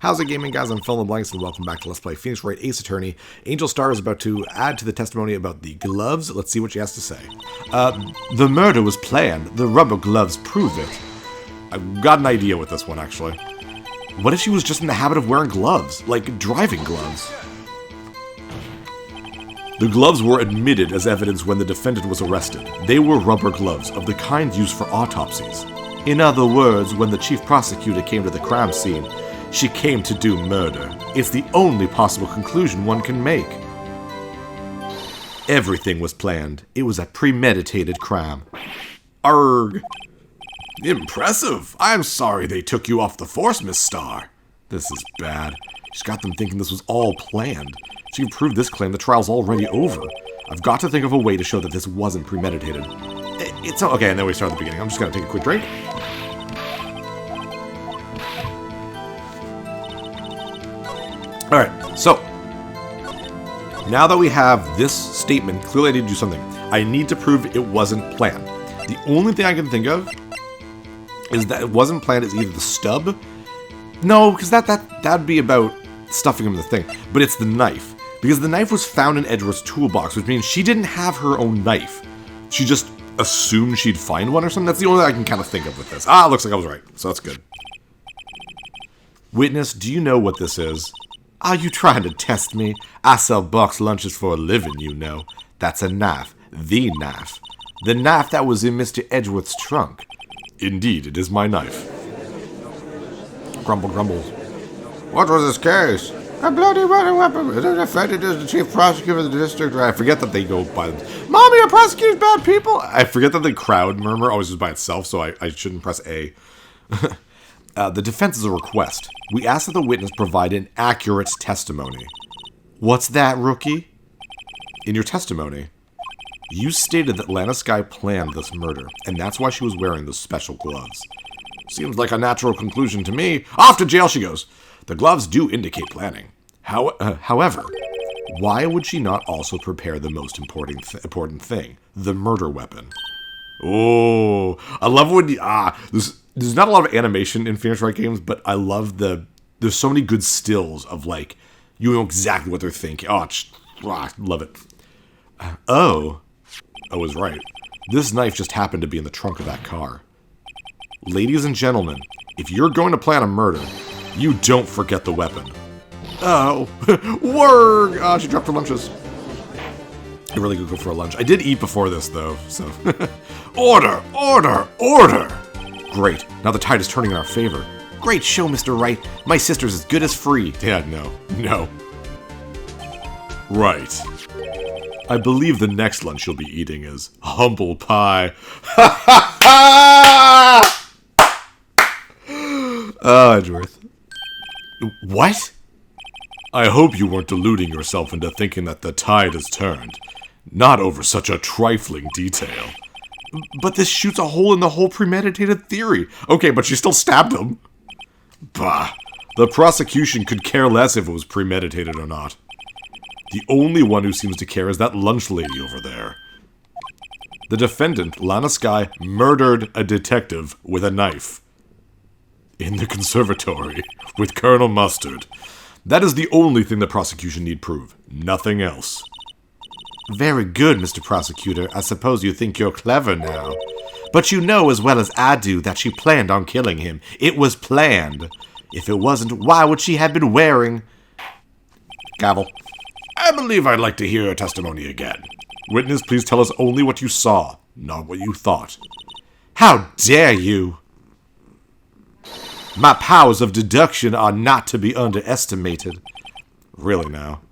How's it, gaming guys? I'm PhilInTheBlanks, and welcome back to Let's Play Phoenix Wright Ace Attorney. Angel Star is about to add to the testimony about the gloves. Let's see what she has to say. The murder was planned. The rubber gloves prove it. I've got an idea with this one, actually. What if she was just in the habit of wearing gloves? Like, driving gloves? The gloves were admitted as evidence when the defendant was arrested. They were rubber gloves, of the kind used for autopsies. In other words, when the chief prosecutor came to the crime scene, she came to do murder. It's the only possible conclusion one can make. Everything was planned. It was a premeditated crime. Arrgh. Impressive. I'm sorry they took you off the force, Miss Starr. This is bad. She's got them thinking this was all planned. If you prove this claim, the trial's already over. I've got to think of a way to show that this wasn't premeditated. It's okay, and then we start at the beginning. I'm just going to take a quick drink. Alright, so, now that we have this statement, clearly I need to do something. I need to prove it wasn't planned. The only thing I can think of is that it wasn't planned is either the stub. No, because that'd be about stuffing him in the thing. But it's the knife. Because the knife was found in Edgeworth's toolbox, which means she didn't have her own knife. She just assumed she'd find one or something. That's the only thing I can kind of think of with this. Ah, looks like I was right. So that's good. Witness, do you know what this is? Are you trying to test me? I sell box lunches for a living, you know. That's a knife. The knife. The knife that was in Mr. Edgeworth's trunk. Indeed, it is my knife. Grumble, grumble. What was this case? A bloody murder weapon. The defendant is the chief prosecutor of the district. I forget that they go by them. Mommy, are prosecutors bad people? I forget that the crowd murmur always is by itself, so I shouldn't press A. The defense is a request. We ask that the witness provide an accurate testimony. What's that, rookie? In your testimony, you stated that Lana Skye planned this murder, and that's why she was wearing those special gloves. Seems like a natural conclusion to me. Off to jail she goes. The gloves do indicate planning. However, why would she not also prepare the most important thing, the murder weapon? Oh, I love when there's not a lot of animation in Phoenix Wright games, but I love there's so many good stills of, like, you know exactly what they're thinking. Love it. I was right. This knife just happened to be in the trunk of that car. Ladies and gentlemen, if you're going to plan a murder, you don't forget the weapon. Oh, word! Oh, she dropped her lunches. I really could go for a lunch. I did eat before this, though, so. Order! Order! Order! Great. Now the tide is turning in our favor. Great show, Mr. Wright. My sister's as good as free. Yeah, no. Right. I believe the next lunch you'll be eating is humble pie. Ha ha ha! Oh, Edgeworth. What? I hope you weren't deluding yourself into thinking that the tide has turned. Not over such a trifling detail. But this shoots a hole in the whole premeditated theory. Okay, but she still stabbed him. Bah. The prosecution could care less if it was premeditated or not. The only one who seems to care is that lunch lady over there. The defendant, Lana Skye, murdered a detective with a knife. In the conservatory, with Colonel Mustard. That is the only thing the prosecution need prove. Nothing else. Very good, Mr. Prosecutor. I suppose you think you're clever now. But you know as well as I do that she planned on killing him. It was planned. If it wasn't, why would she have been wearing... Gavel. I believe I'd like to hear your testimony again. Witness, please tell us only what you saw, not what you thought. How dare you! My powers of deduction are not to be underestimated. Really now.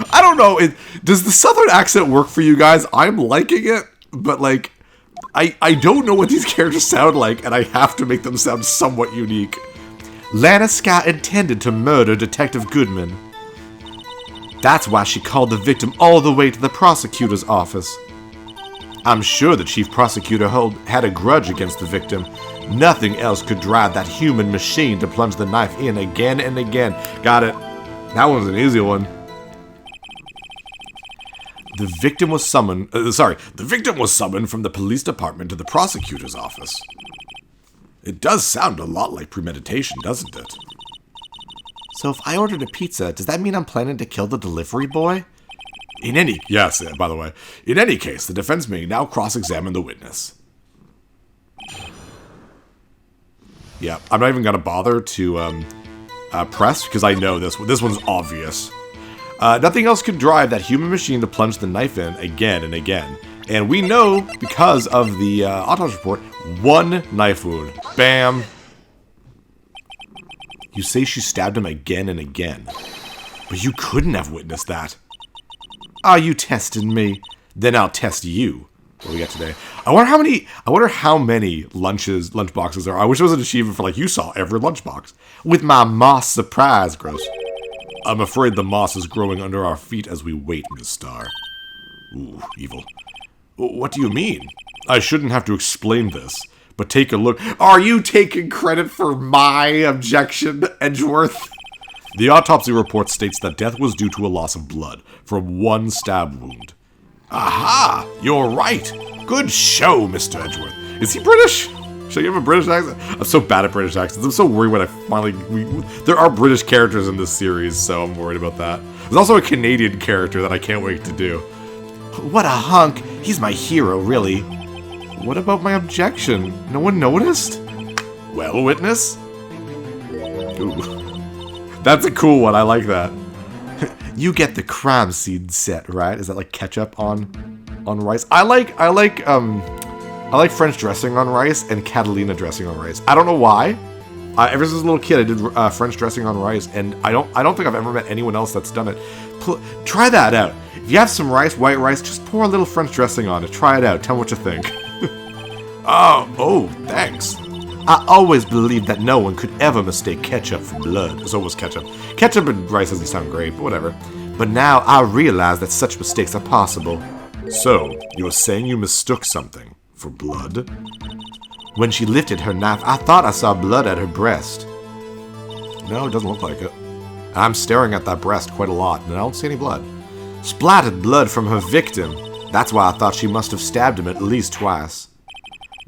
I don't know, does the southern accent work for you guys? I'm liking it, but like, I don't know what these characters sound like, and I have to make them sound somewhat unique. Lana Skye intended to murder Detective Goodman. That's why she called the victim all the way to the prosecutor's office. I'm sure the chief prosecutor had a grudge against the victim. Nothing else could drive that human machine to plunge the knife in again and again. Got it. That one's an easy one. The victim was summoned from the police department to the prosecutor's office. It does sound a lot like premeditation, doesn't it? So if I ordered a pizza, does that mean I'm planning to kill the delivery boy? Yes, by the way. In any case, the defense may now cross-examine the witness. Yeah, I'm not even going to bother to press, because I know this one's obvious. Nothing else could drive that human machine to plunge the knife in again and again. And we know, because of the autopsy report, one knife wound. Bam! You say she stabbed him again and again. But you couldn't have witnessed that. Are you testing me? Then I'll test you. What do we got today? I wonder how many lunch boxes there are. I wish it was an achievement for, like, you saw every lunchbox. With my moss surprise, gross. I'm afraid the moss is growing under our feet as we wait, Ms. Starr. Ooh, evil. What do you mean? I shouldn't have to explain this, but take a look. Are you taking credit for my objection, Edgeworth? The autopsy report states that death was due to a loss of blood from one stab wound. Aha! You're right! Good show, Mr. Edgeworth. Is he British? Should you have a British accent? I'm so bad at British accents. I'm so worried when I finally... there are British characters in this series, so I'm worried about that. There's also a Canadian character that I can't wait to do. What a hunk! He's my hero, really. What about my objection? No one noticed? Well, witness? Ooh. That's a cool one. I like that. You get the crime scene set, right? Is that like ketchup on rice? I like French dressing on rice and Catalina dressing on rice. I don't know why. Ever since I was a little kid, I did French dressing on rice, and I don't think I've ever met anyone else that's done it. Try that out. If you have some rice, white rice, just pour a little French dressing on it. Try it out. Tell me what you think. Oh, thanks. I always believed that no one could ever mistake ketchup for blood. So was ketchup. Ketchup and rice doesn't sound great, but whatever. But now I realize that such mistakes are possible. So, you're saying you mistook something for blood? When she lifted her knife, I thought I saw blood at her breast. No, it doesn't look like it. I'm staring at that breast quite a lot, and I don't see any blood. Splattered blood from her victim. That's why I thought she must have stabbed him at least twice.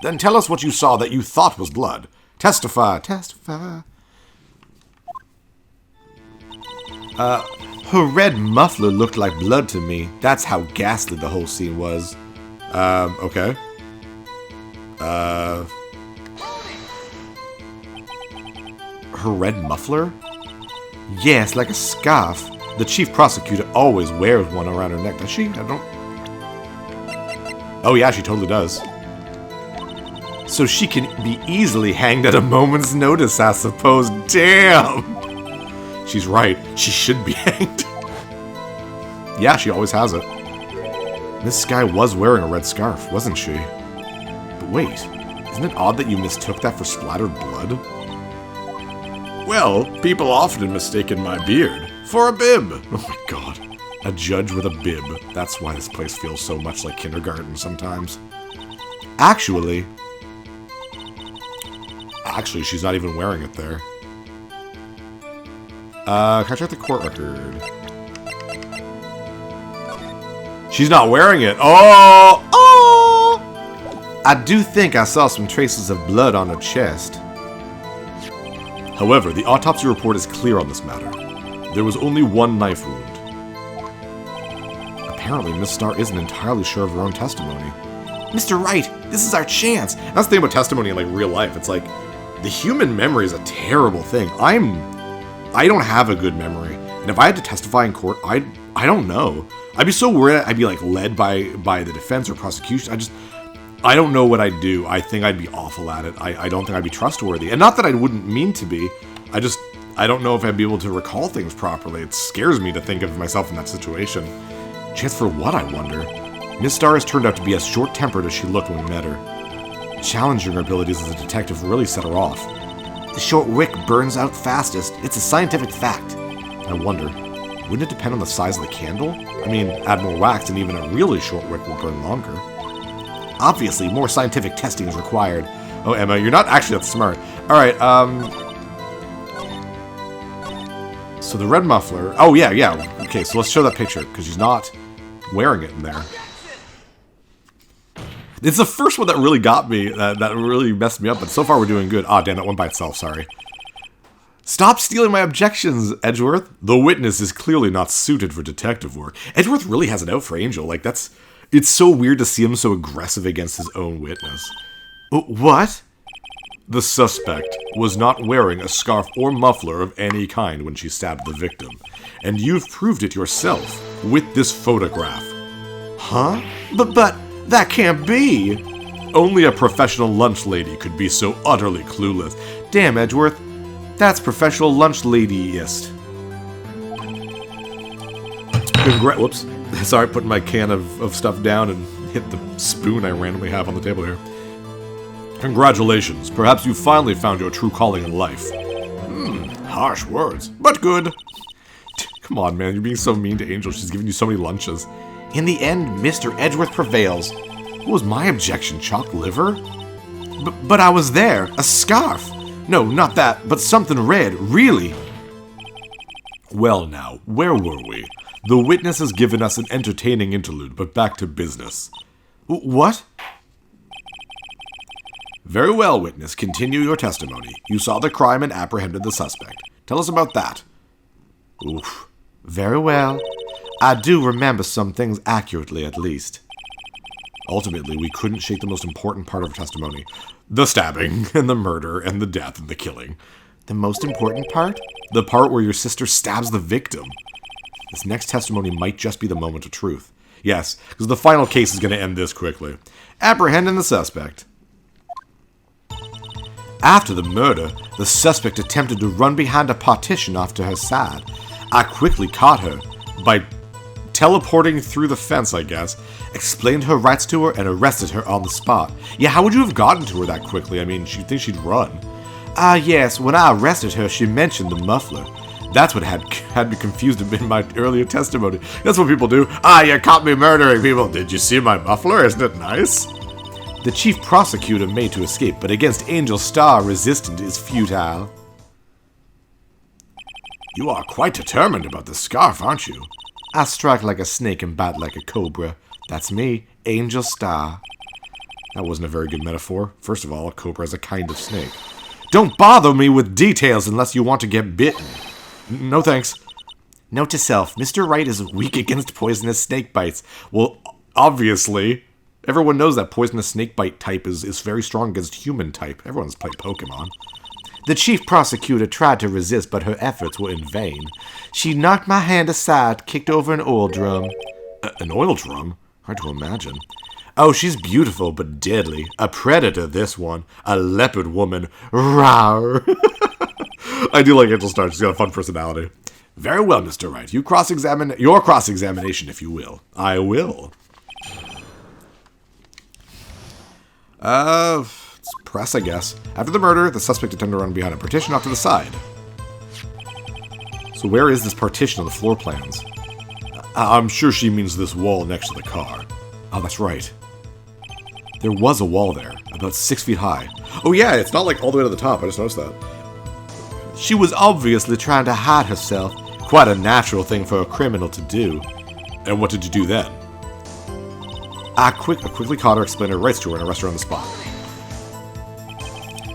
Then tell us what you saw that you thought was blood. Testify. Her red muffler looked like blood to me. That's how ghastly the whole scene was. Okay. Her red muffler? Yes, like a scarf. The chief prosecutor always wears one around her neck. Does she? I don't... Oh yeah, she totally does. So she can be easily hanged at a moment's notice, I suppose. Damn! She's right. She should be hanged. Yeah, she always has it. This guy was wearing a red scarf, wasn't she? But wait, isn't it odd that you mistook that for splattered blood? Well, people often mistaken my beard for a bib. Oh my god. A judge with a bib. That's why this place feels so much like kindergarten sometimes. Actually, she's not even wearing it there. Can I check the court record? She's not wearing it. Oh! I do think I saw some traces of blood on her chest. However, the autopsy report is clear on this matter. There was only one knife wound. Apparently, Miss Starr isn't entirely sure of her own testimony. Mr. Wright, this is our chance. That's the thing about testimony in, like, real life. It's like, the human memory is a terrible thing. I don't have a good memory. And if I had to testify in court, I don't know. I'd be so worried I'd be, like, led by the defense or prosecution. I don't know what I'd do. I think I'd be awful at it. I don't think I'd be trustworthy. And not that I wouldn't mean to be. I don't know if I'd be able to recall things properly. It scares me to think of myself in that situation. Chance for what, I wonder? Miss Starr has turned out to be as short-tempered as she looked when we met her. Challenging her abilities as a detective really set her off. The short wick burns out fastest. It's a scientific fact. I wonder, wouldn't it depend on the size of the candle? I mean, add more wax and even a really short wick will burn longer. Obviously, more scientific testing is required. Oh, Emma, you're not actually that smart. Alright, so the red muffler... Oh, yeah. Okay, so let's show that picture, because she's not wearing it in there. It's the first one that really got me, that really messed me up, but so far we're doing good. Ah, damn, that one by itself, sorry. Stop stealing my objections, Edgeworth. The witness is clearly not suited for detective work. Edgeworth really has it out for Angel. Like, it's so weird to see him so aggressive against his own witness. What? The suspect was not wearing a scarf or muffler of any kind when she stabbed the victim. And you've proved it yourself with this photograph. Huh? But that can't be. Only a professional lunch lady could be so utterly clueless. Damn, Edgeworth. That's professional lunch lady-ist. Whoops. Sorry, putting my can of stuff down and hit the spoon I randomly have on the table here. Congratulations. Perhaps you finally found your true calling in life. Harsh words, but good. Come on, man. You're being so mean to Angel. She's giving you so many lunches. In the end, Mr. Edgeworth prevails. What was my objection? Chopped liver? But I was there. A scarf. No, not that, but something red. Really? Well now, where were we? The witness has given us an entertaining interlude, but back to business. What? Very well, witness. Continue your testimony. You saw the crime and apprehended the suspect. Tell us about that. Oof. Very well. I do remember some things accurately, at least. Ultimately, we couldn't shake the most important part of her testimony. The stabbing, and the murder, and the death, and the killing. The most important part? The part where your sister stabs the victim. This next testimony might just be the moment of truth. Yes, because the final case is going to end this quickly. Apprehending the suspect. After the murder, the suspect attempted to run behind a partition off to her side. I quickly caught her by teleporting through the fence, I guess, explained her rights to her, and arrested her on the spot. Yeah, how would you have gotten to her that quickly? I mean, you'd think she'd run. Yes, when I arrested her, she mentioned the muffler. That's what had me confused in my earlier testimony. That's what people do. You caught me murdering people. Did you see my muffler? Isn't it nice? The chief prosecutor made to escape, but against Angel Star, resistance is futile. You are quite determined about the scarf, aren't you? I strike like a snake and bite like a cobra. That's me, Angel Star. That wasn't a very good metaphor. First of all, a cobra is a kind of snake. Don't bother me with details unless you want to get bitten. No thanks. Note to self, Mr. Wright is weak against poisonous snake bites. Well, obviously, everyone knows that poisonous snake bite type is very strong against human type. Everyone's played Pokemon. The chief prosecutor tried to resist, but her efforts were in vain. She knocked my hand aside, kicked over an oil drum. An oil drum? Hard to imagine. Oh, she's beautiful, but deadly. A predator, this one. A leopard woman. Rawr. I do like Angel Star. She's got a fun personality. Very well, Mr. Wright. Your cross-examination, if you will. I will. It's press, I guess. After the murder, the suspect attempted to run behind a partition off to the side. So where is this partition on the floor plans? I'm sure she means this wall next to the car. Oh, that's right. There was a wall there, about 6 feet high. Oh yeah, it's not like all the way to the top, I just noticed that. She was obviously trying to hide herself. Quite a natural thing for a criminal to do. And what did you do then? I quickly caught her, explained her rights to her, and arrested her on the spot.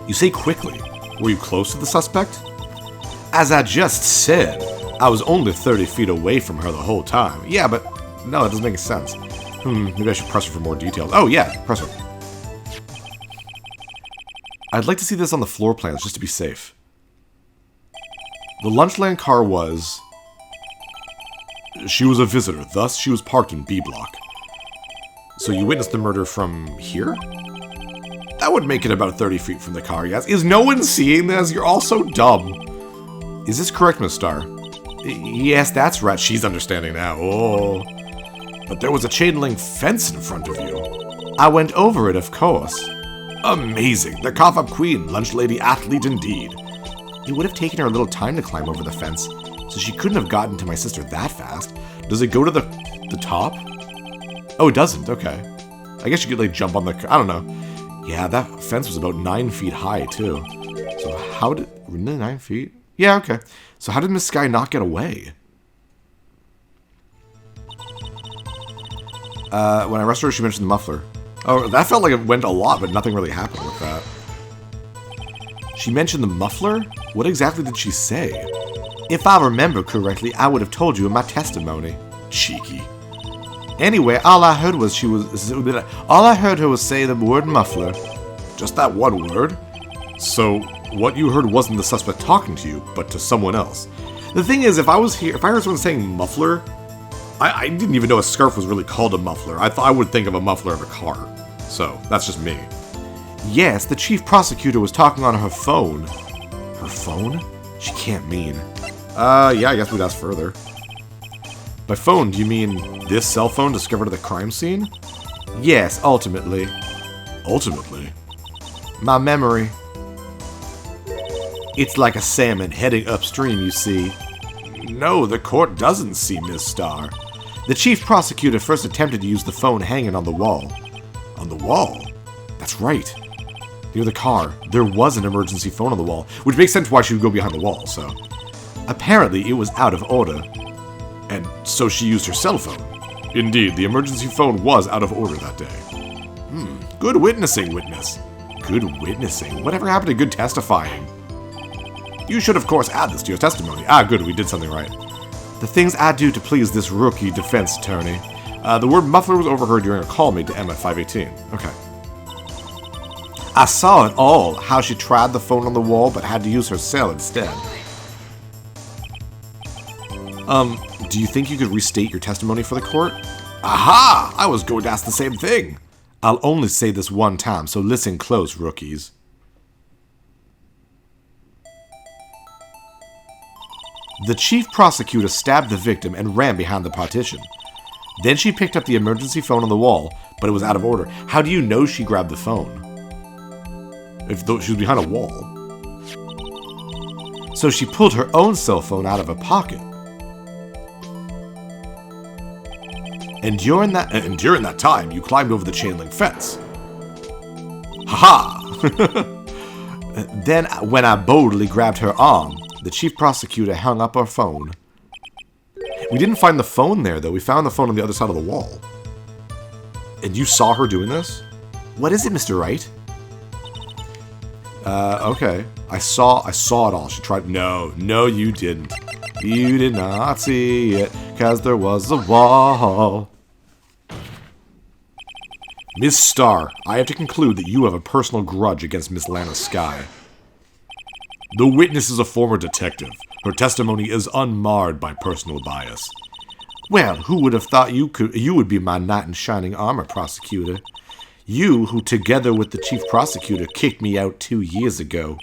You say quickly. Were you close to the suspect? As I just said, I was only 30 feet away from her the whole time. Yeah, but no, that doesn't make sense. Maybe I should press her for more details. Oh yeah, press her. I'd like to see this on the floor plans just to be safe. The Lunchland car was... She was a visitor, thus she was parked in B block. So you witnessed the murder from here? That would make it about 30 feet from the car, yes. Is no one seeing this? You're all so dumb. Is this correct, Miss Star? Yes, that's right. She's understanding now. Oh. But there was a chain link fence in front of you. I went over it, of course. Amazing. The cough-up queen, lunch lady athlete indeed. It would have taken her a little time to climb over the fence, so she couldn't have gotten to my sister that fast. Does it go to the top? Oh, it doesn't. Okay. I guess you could, like, jump on the... I don't know. Yeah, that fence was about 9 feet high, too. So how did... Really, 9 feet? Yeah, okay. So how did Miss Sky not get away? When I arrested her, she mentioned the muffler. Oh, that felt like it went a lot, but nothing really happened with that. She mentioned the muffler? What exactly did she say? If I remember correctly, I would have told you in my testimony. Cheeky. Anyway, all I heard her was say the word muffler. Just that one word? So, what you heard wasn't the suspect talking to you, but to someone else. The thing is, if I heard someone saying muffler, I didn't even know a scarf was really called a muffler. I thought I would think of a muffler of a car. So, that's just me. Yes, the chief prosecutor was talking on her phone. Her phone? She can't mean. Yeah, I guess we'd ask further. By phone, do you mean this cell phone discovered at the crime scene? Yes, ultimately. Ultimately? My memory. It's like a salmon heading upstream, you see. No, the court doesn't see, Miss Starr. The chief prosecutor first attempted to use the phone hanging on the wall. On the wall? That's right. Near the car, there was an emergency phone on the wall, which makes sense why she would go behind the wall, so. Apparently, it was out of order. And so she used her cell phone. Indeed, the emergency phone was out of order that day. Good witnessing, witness. Good witnessing? Whatever happened to good testifying? You should, of course, add this to your testimony. Ah, good, we did something right. The things I do to please this rookie defense attorney. The word muffler was overheard during a call made to Emma at 518. Okay. I saw it all, how she tried the phone on the wall but had to use her cell instead. Do you think you could restate your testimony for the court? Aha! I was going to ask the same thing. I'll only say this one time, so listen close, rookies. The chief prosecutor stabbed the victim and ran behind the partition. Then she picked up the emergency phone on the wall, but it was out of order. How do you know she grabbed the phone? If she was behind a wall. So she pulled her own cell phone out of her pocket. And during that time, you climbed over the chain link fence. Ha ha! Then, when I boldly grabbed her arm, the chief prosecutor hung up her phone. We didn't find the phone there, though. We found the phone on the other side of the wall. And you saw her doing this? What is it, Mr. Wright? Okay. I saw it all. She tried. No, you didn't. You did not see it, 'cause there was a wall. Miss Starr, I have to conclude that you have a personal grudge against Miss Lana Skye. The witness is a former detective. Her testimony is unmarred by personal bias. Well, who would have thought you would be my knight in shining armor, prosecutor? You, who together with the chief prosecutor kicked me out 2 years ago.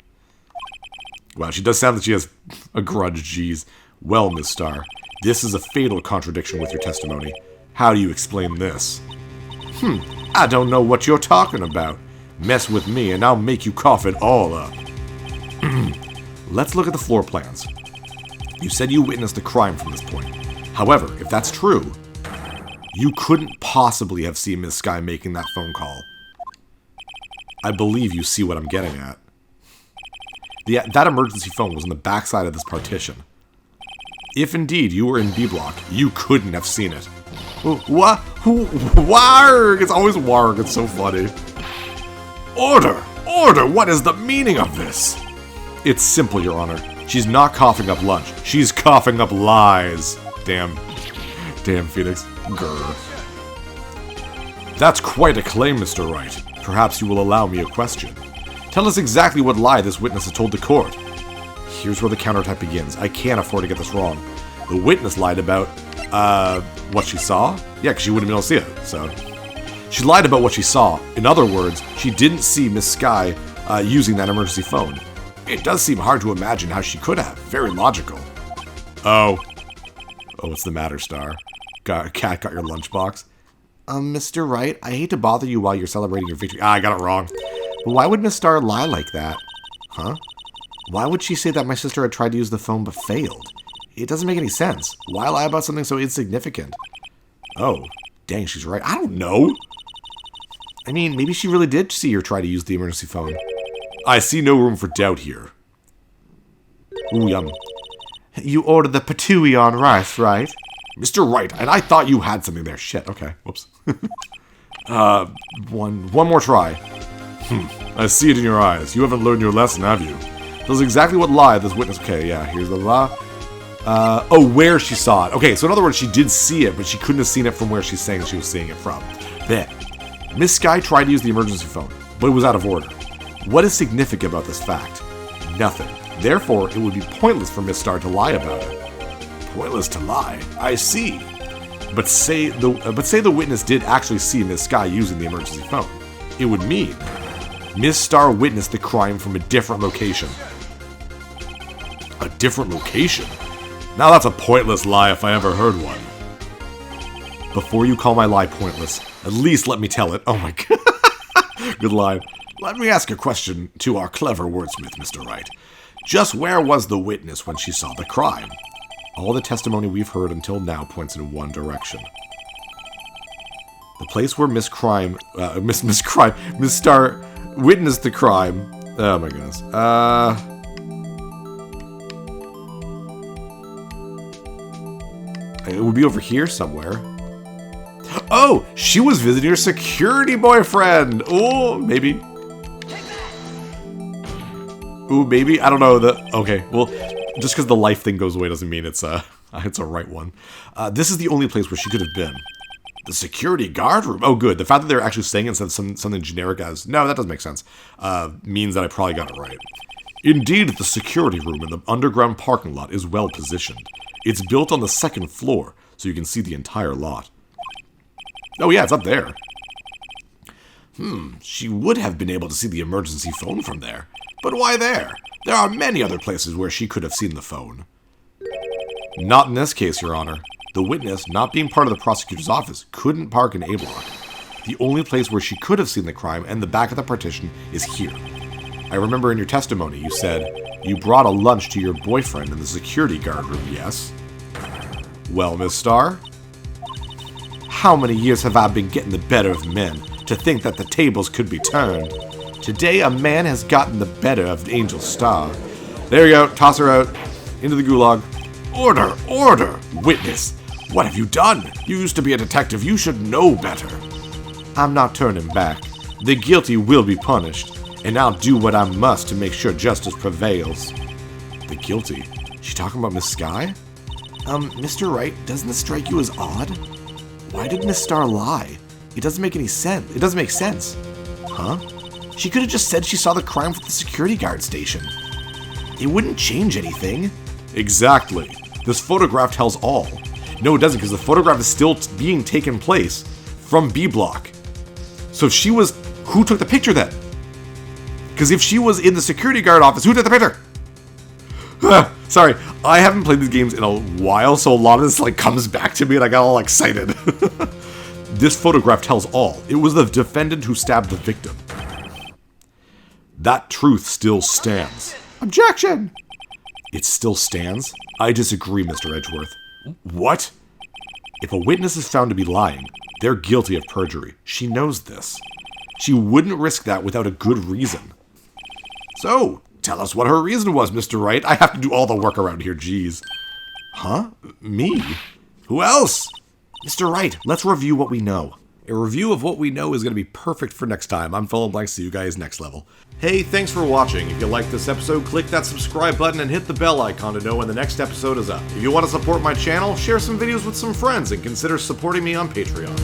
Wow, she does sound like she has a grudge, geez. Well, Miss Starr, this is a fatal contradiction with your testimony. How do you explain this? I don't know what you're talking about. Mess with me and I'll make you cough it all up. Let's look at the floor plans. You said you witnessed the crime from this point. However, if that's true, you couldn't possibly have seen Miss Skye making that phone call. I believe you see what I'm getting at. That emergency phone was on the backside of this partition. If indeed you were in B block, you couldn't have seen it. What? Warg! It's always warg. It's so funny. Order! Order! What is the meaning of this? It's simple, Your Honor. She's not coughing up lunch. She's coughing up lies. Damn, Phoenix. Grr. That's quite a claim, Mr. Wright. Perhaps you will allow me a question. Tell us exactly what lie this witness has told the court. Here's where the counterattack begins. I can't afford to get this wrong. The witness lied about, what she saw? Yeah, because she wouldn't be able to see it, so. She lied about what she saw. In other words, she didn't see Miss Skye using that emergency phone. It does seem hard to imagine how she could have. Very logical. Oh, what's the matter, Star? Cat got your lunchbox? Mr. Wright, I hate to bother you while you're celebrating your victory. I got it wrong. But why would Miss Star lie like that? Huh? Why would she say that my sister had tried to use the phone but failed? It doesn't make any sense. Why lie about something so insignificant? Oh, dang, she's right. I don't know. I mean, maybe she really did see her try to use the emergency phone. I see no room for doubt here. Ooh, yum. You ordered the patooey on rice, right? Mr. Wright, and I thought you had something there. Shit, okay, whoops. One more try. I see it in your eyes. You haven't learned your lesson, have you? That's exactly what lie this witness... Okay, yeah, here's the lie. Where she saw it. Okay, so in other words, she did see it, but she couldn't have seen it from where she's saying she was seeing it from. Then, Miss Sky tried to use the emergency phone, but it was out of order. What is significant about this fact? Nothing. Therefore, it would be pointless for Miss Star to lie about it. Pointless to lie? I see. But say the witness did actually see Miss Sky using the emergency phone. It would mean Miss Star witnessed the crime from a different location. A different location? Now that's a pointless lie if I ever heard one. Before you call my lie pointless, at least let me tell it. Oh my god. Good line. Let me ask a question to our clever wordsmith, Mr. Wright. Just where was the witness when she saw the crime? All the testimony we've heard until now points in one direction. The place where Miss Star witnessed the crime. Oh my goodness. It would be over here somewhere. Oh, she was visiting her security boyfriend. Oh, maybe. Ooh, maybe. I don't know. Okay, well, just because the life thing goes away doesn't mean it's a right one. This is the only place where she could have been. The security guard room. Oh, good. The fact that they're actually saying it instead of something generic as, no, that doesn't make sense, means that I probably got it right. Indeed, the security room in the underground parking lot is well positioned. It's built on the second floor, so you can see the entire lot. Oh yeah, it's up there. She would have been able to see the emergency phone from there. But why there? There are many other places where she could have seen the phone. Not in this case, Your Honor. The witness, not being part of the prosecutor's office, couldn't park in A block. The only place where she could have seen the crime and the back of the partition is here. I remember in your testimony you said you brought a lunch to your boyfriend in the security guard room, yes? Well, Miss Star? How many years have I been getting the better of men to think that the tables could be turned? Today a man has gotten the better of Angel Star. There you go, toss her out. Into the gulag. Order! Order! Witness! What have you done? You used to be a detective, you should know better. I'm not turning back. The guilty will be punished, and I'll do what I must to make sure justice prevails. The guilty? She talking about Miss Sky? Mr. Wright, doesn't this strike you as odd? Why did Miss Star lie? It doesn't make any sense. It doesn't make sense. Huh? She could have just said she saw the crime from the security guard station. It wouldn't change anything. Exactly. This photograph tells all. No, it doesn't, because the photograph is still being taken place from B block. So if she was... Who took the picture then? Because if she was in the security guard office, who took the picture? Sorry, I haven't played these games in a while, so a lot of this comes back to me and I got all excited. This photograph tells all. It was the defendant who stabbed the victim. That truth still stands. Objection! It still stands? I disagree, Mr. Edgeworth. What? If a witness is found to be lying, they're guilty of perjury. She knows this. She wouldn't risk that without a good reason. So, tell us what her reason was, Mr. Wright. I have to do all the work around here, jeez. Huh? Me? Who else? Mr. Wright, let's review what we know. A review of what we know is going to be perfect for next time. I'm PhilInTheBlanks. See you guys next level. Hey, thanks for watching. If you liked this episode, click that subscribe button and hit the bell icon to know when the next episode is up. If you want to support my channel, share some videos with some friends and consider supporting me on Patreon.